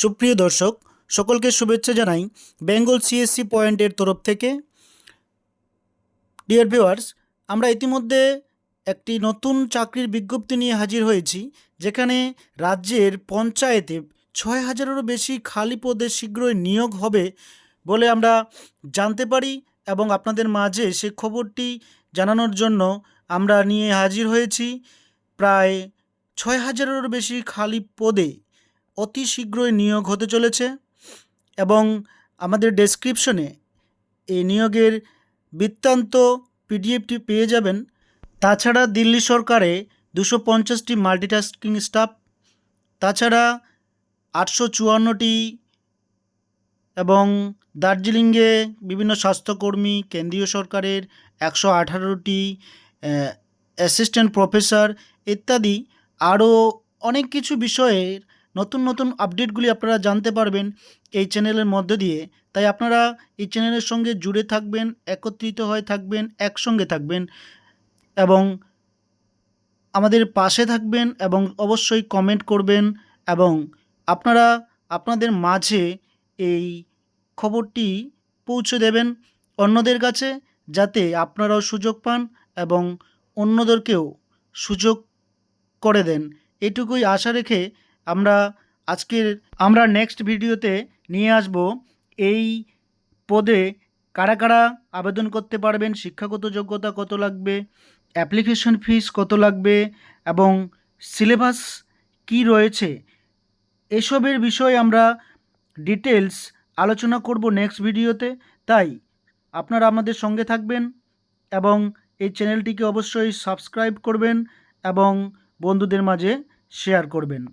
সুপ্রিয় দর্শক, সকলকে শুভেচ্ছা জানাই বেঙ্গল সিএসসি পয়েন্টের তরফ থেকে। ডিয়ার ভিউয়ার্স, আমরা ইতিমধ্যে একটি নতুন চাকরির বিজ্ঞপ্তি নিয়ে হাজির হয়েছি, যেখানে রাজ্যের পঞ্চায়েতে ৬,০০০-এরও বেশি খালি পদে শীঘ্রই নিয়োগ হবে বলে আমরা জানতে পারি, এবং আপনাদের মাঝে সে খবরটি জানানোর জন্য আমরা নিয়ে হাজির হয়েছি। প্রায় ৬,০০০-এরও বেশি খালি পদে অতি শীঘ্রই নিয়োগ হতে চলেছে, এবং আমাদের ডেসক্রিপশনে এই নিয়োগের বৃত্তান্ত পিডিএফটি পেয়ে যাবেন। তাছাড়া দিল্লি সরকারে 250টি মাল্টিটাস্কিং স্টাফ, তাছাড়া 854টি, এবং দার্জিলিংয়ে বিভিন্ন স্বাস্থ্যকর্মী, কেন্দ্রীয় সরকারের 118টি অ্যাসিস্ট্যান্ট প্রফেসর ইত্যাদি আরও অনেক কিছু বিষয়ের নতুন নতুন আপডেটগুলি আপনারা জানতে পারবেন এই চ্যানেলের মধ্য দিয়ে। তাই আপনারা এই চ্যানেলের সঙ্গে জুড়ে থাকবেন, একত্রিত হয়ে থাকবেন, একসঙ্গে থাকবেন, এবং আমাদের পাশে থাকবেন, এবং অবশ্যই কমেন্ট করবেন, এবং আপনারা আপনাদের মাঝে এই খবরটি পৌঁছে দেবেন অন্যদের কাছে, যাতে আপনারাও সুযোগ পান এবং অন্যদেরকেও সুযোগ করে দেন। এটুকুই আশা রেখে আমরা নেক্সট ভিডিওতে নিয়ে আসব এই পদে কারা কারা আবেদন করতে পারবেন, শিক্ষাগত যোগ্যতা কত লাগবে, অ্যাপ্লিকেশন ফিস কত লাগবে, এবং সিলেবাস কি রয়েছে, এসবের বিষয়ে আমরা ডিটেলস আলোচনা করব নেক্সট ভিডিওতে। তাই আপনারা আমাদের সঙ্গে থাকবেন এবং এই চ্যানেলটিকে অবশ্যই সাবস্ক্রাইব করবেন এবং বন্ধুদের মাঝে শেয়ার করবেন।